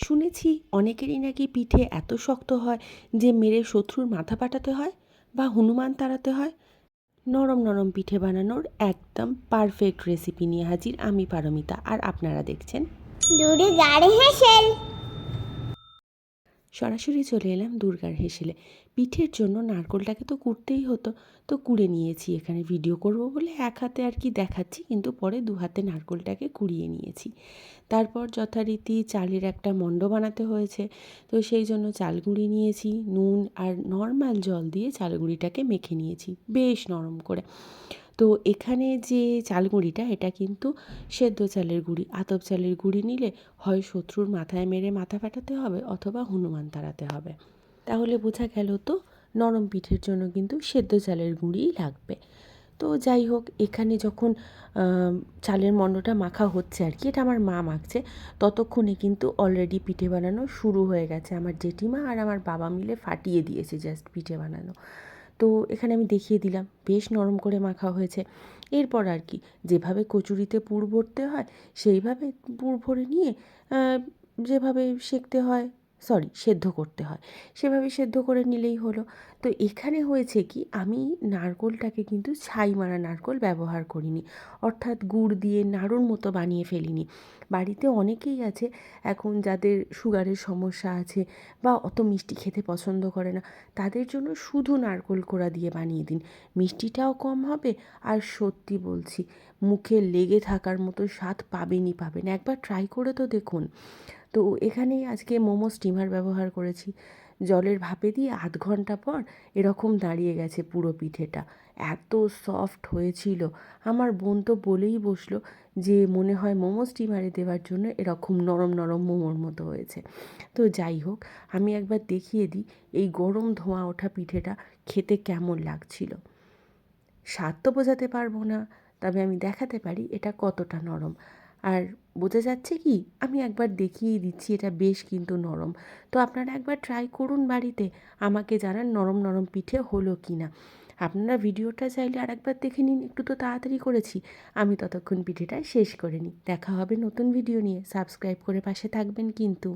শুনেছি অনেকেরই নাকি পিঠে এত শক্ত হয় যে মেরে শত্রুর মাথা ফাটাতে হয় বা হনুমান তাড়াতে হয়। নরম নরম পিঠে বানানোর একদম পারফেক্ট রেসিপি নিয়ে হাজির আমি পারমিতা, আর আপনারা দেখছেন দূরে গাড়ি হেসেল। সরাসরি চলে এলাম দুর্গার হেসেলে। পিঠের জন্য নারকেলটাকে তো কুড়তেই হতো, তো কুড়ে নিয়েছি। এখানে ভিডিও করব বলে এক হাতে আর কি দেখাচ্ছি, কিন্তু পরে দু হাতে নারকেলটাকে কুড়িয়ে নিয়েছি। তারপর যথারীতি চালের একটা মণ্ড বানাতে হয়েছে, তো সেই জন্য চাল গুঁড়ি নিয়েছি, নুন আর নর্মাল জল দিয়ে চাল গুঁড়িটাকে মেখে নিয়েছি বেশ নরম করে। তো এখানে যে চাল গুঁড়িটা, এটা কিন্তু সেদ্ধ চালের গুঁড়ি। আতপ চালের গুঁড়ি নিলে হয় শত্রুর মাথায় মেরে মাথা ফাটাতে হবে অথবা হনুমান তাড়াতে হবে। তাহলে বোঝা গেল তো নরম পিঠের জন্য কিন্তু সেদ্ধ চালের গুঁড়িই লাগবে। তো যাই হোক, এখানে যখন চালের মণ্ডটা মাখা হচ্ছে আর কি, এটা আমার মা মাখছে, ততক্ষণে কিন্তু অলরেডি পিঠে বানানো শুরু হয়ে গেছে। আমার জেঠিমা আর আমার বাবা মিলে ফাটিয়ে দিয়েছে জাস্ট পিঠে বানানো। তো এখানে আমি দেখিয়ে দিলাম বেশ নরম করে মাখা হয়েছে। এরপর আর কি, যেভাবে কচুরিতে পুর ভরতে হয় সেইভাবে পুর ভরে নিয়ে যেভাবে সেঁকতে হয়, সেদ্ধ করতে হয়, সেভাবে সেদ্ধ করে নিলেই হলো। তো এখানে হয়েছে কি, আমি নারকেলটাকে কিন্তু ছাই মারা নারকেল ব্যবহার করিনি, অর্থাৎ গুড় দিয়ে নাড়ুর মতো বানিয়ে ফেলিনি। বাড়িতে অনেকেই আছে এখন যাদের সুগারের সমস্যা আছে বা অত মিষ্টি খেতে পছন্দ করে না, তাদের জন্য শুধু নারকেল কোড়া দিয়ে বানিয়ে দিন, মিষ্টিটাও কম হবে আর সত্যি বলছি মুখে লেগে থাকার মতো স্বাদ পাবেনই পাবেন। একবার ট্রাই করে তো দেখুন। তো এখানেই আজকে মোমো স্টিমার ব্যবহার করেছি। জলের ভাপে দিয়ে আধ ঘন্টা পর এরকম দাঁড়িয়ে গেছে পুরো পিঠেটা। এত সফট হয়েছিল, আমার বোন তো বলেই বসলো যে মনে হয় মোমো স্টিমারে দেওয়ার জন্য এরকম নরম নরম মোমোর মতো হয়েছে। তো যাই হোক, আমি একবার দেখিয়ে দিই এই গরম ধোঁয়া ওঠা পিঠেটা খেতে কেমন লাগছিল। স্বাদ তো বোঝাতে পারবো না, তবে আমি দেখাতে পারি এটা কতটা নরম। আর বোঝা যাচ্ছে কি, আমি একবার দেখিয়েই দিচ্ছি, এটা বেশ কিন্তু নরম। তো আপনারা একবার ট্রাই করুন বাড়িতে, আমাকে জানান নরম নরম পিঠে হলো কি না। আপনারা ভিডিওটা চাইলে আরেকবার দেখে নিন, একটু তো তাড়াতাড়ি করেছি। আমি ততক্ষণ পিঠেটা শেষ করে নিই। দেখা হবে নতুন ভিডিও নিয়ে। সাবস্ক্রাইব করে পাশে থাকবেন কিন্তু।